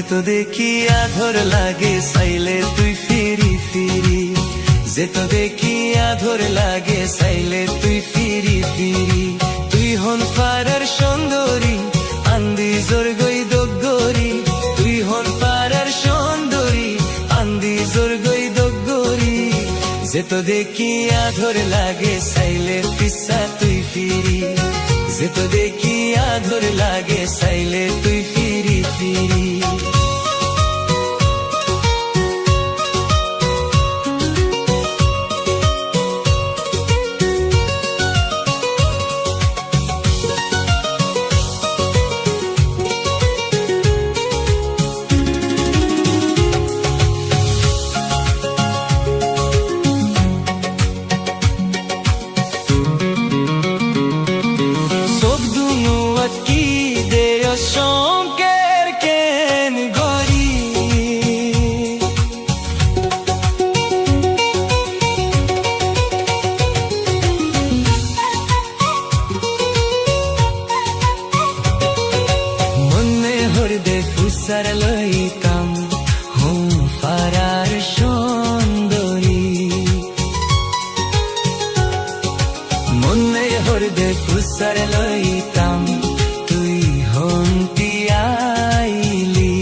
যেত দেখি আধর লাগে চাইলে তুই ফিরি ফিরি, যেত দেখি আধর লাগে চাইলে তুই ফিরি ফিরি। তুই হন পাড়ার সুন্দরী আন্দি জোর গই দগরি, তুই হন পাড়ার সুন্দরী আন্দি জোর গই দগরি। যেত দেখি আধর লাগে চাইলে পিসা তুই ফিরি, যেত দেখি আধর লাগে চাইলে তুই ফিরি ফিরি। ফুসার লইতাম হুম পাড়ার সুন্দরী, মনে হরদে ফুসার লইতাম তুই হন্তি আইলি।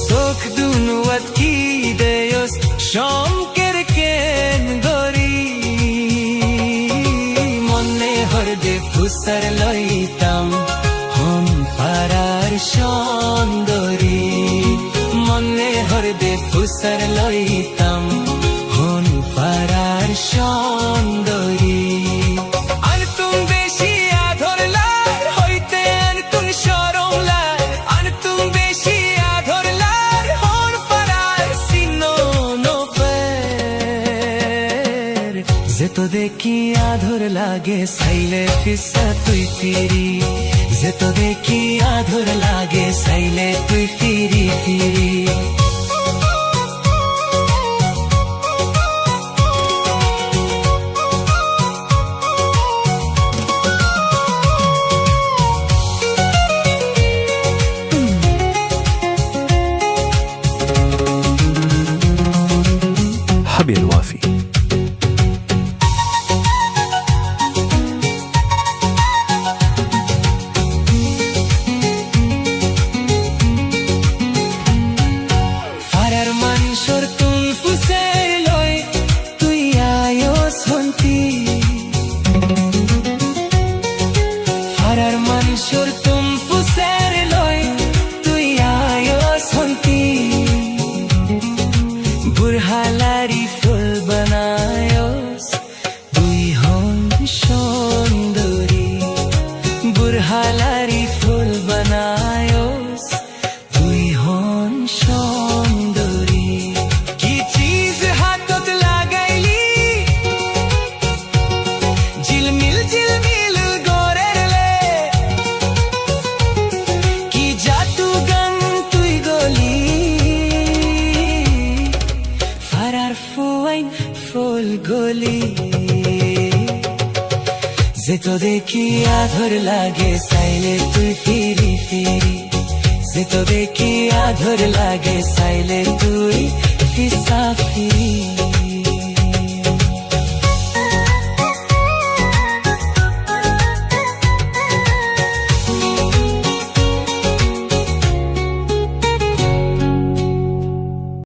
চোখ দুনুয়াত কি দেয়স শঙ্কের কেন গরি, মনে হরদে ফুসার লইতাম হন পাড়ার সুন্দরী, মনে হরদে ফুসার লইতাম হন পাড়ার সুন্দরী। আর তুম বেশি আধর লার হইতে আর তুম সরম লার, আর তুম বেশি আধর লার হন পাড়ার সিনো নোফের। যেত দেখি আধর লাগে চাইলে পিসা তুই ফিরি, যেত দেখি আধর লাগে চাইলে তুই ফিরি ফিরি। حبي الوافي বুরহালারি ফুল বানায়স তুই হন সুন্দরী, বুরহালারি ফুল বানায়স তুই হন সুন্দরী। কি চিজ হাতত লাগাইলি ঝিলমিল ঝিলমিল গরের লে, কি জাদু গান তুই গলি পাড়ার ফুয়াইন ফুল গলি। যেত দেখি আধর লাগে চাইলে তুই ফিরি ফিরি, যেত দেখি আধর লাগে চাইলে তুই পিসা